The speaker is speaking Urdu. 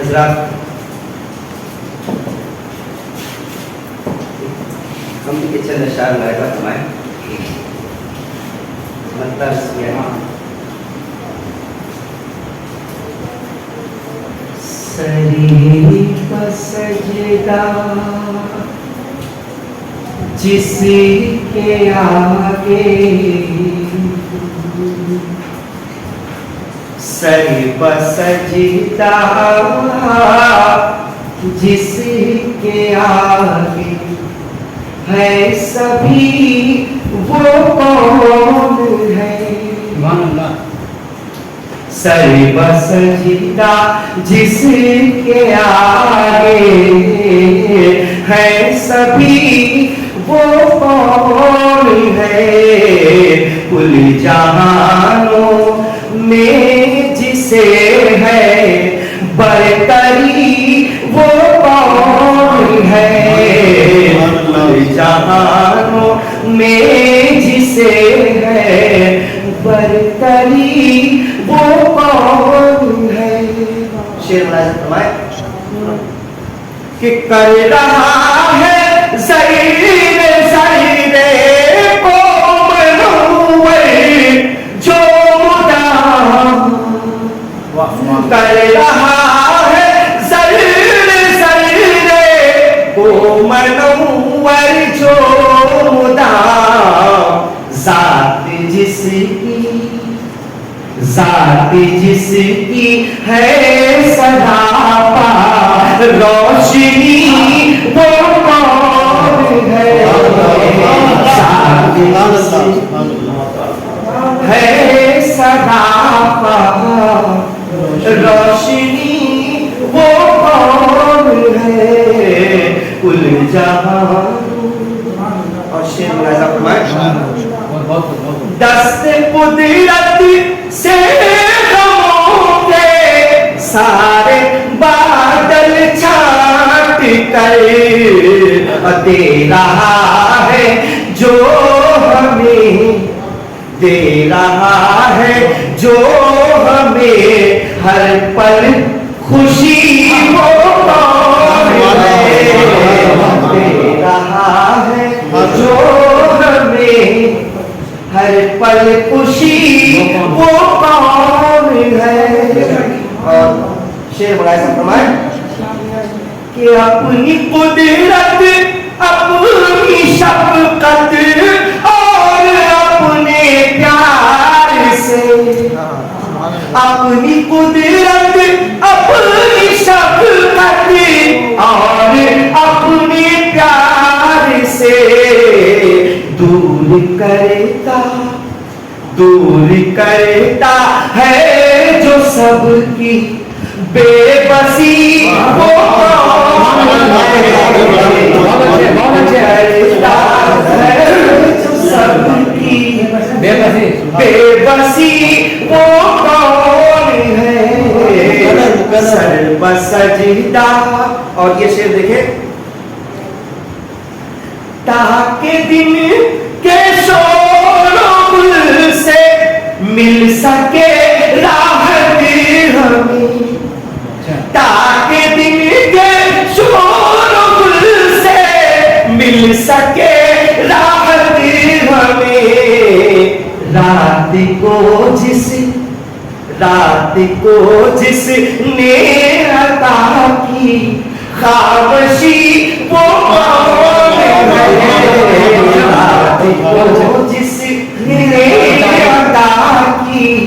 حضرات ہم یہ چند اشعار لائبہ فرمائیں مطلب یہ ہے سری کا سجدہ جس کے آگے سری پر سجدہ جس کے آگے ہے سبھی وہ کون ہے سری پر سجدہ جس کے آگے ہے سبھی وہ کون ہے کل جہانوں میں جسے ہے برتری وہ کون ہے کل جہانوں میں جسے ہے برتری وہ کون ہے شعر ملازم فرمائے کہ کر رہا ہے زیر زیر کو منور جو مدام کر رہا ہے زیر زیر کو منور جو مدام ذات جس کی ہے سدا پا روشنی وہ کون ہے ذات ہے سدا پا روشنی وہ کون ہے کل جہاں اور شعر ملاحظہ فرمائیں دست قدرت سے غموں کے سارے بادل چھانٹ کر دے رہا ہے جو ہمیں دے رہا ہے جو ہمیں ہر پل خوشی وہ کون ہے دے رہا ہے جو ہمیں ہر پل خوشی وہ کون ہے اور شعر ملازم فرمائیں کہ اپنی قدرت اپنی شفقت اور اپنے پیار سے اپنی قدرت اپنی شفقت اور اپنے پیار سے دور کرتا ہے جو سب کی بے بسی وہ کون ہے جو سب کی بے بسی وہ کون ہے سر بسجدہ اور یہ شعر دیکھیں تاکہ دن کے شور سے مل سکے راحت ہمیں تاکہ دن کے شور سے مل سکے راحت ہمیں رات کو جس نے عطا کی خاموشی وہ کون ہے رات کو جس نے عطا کی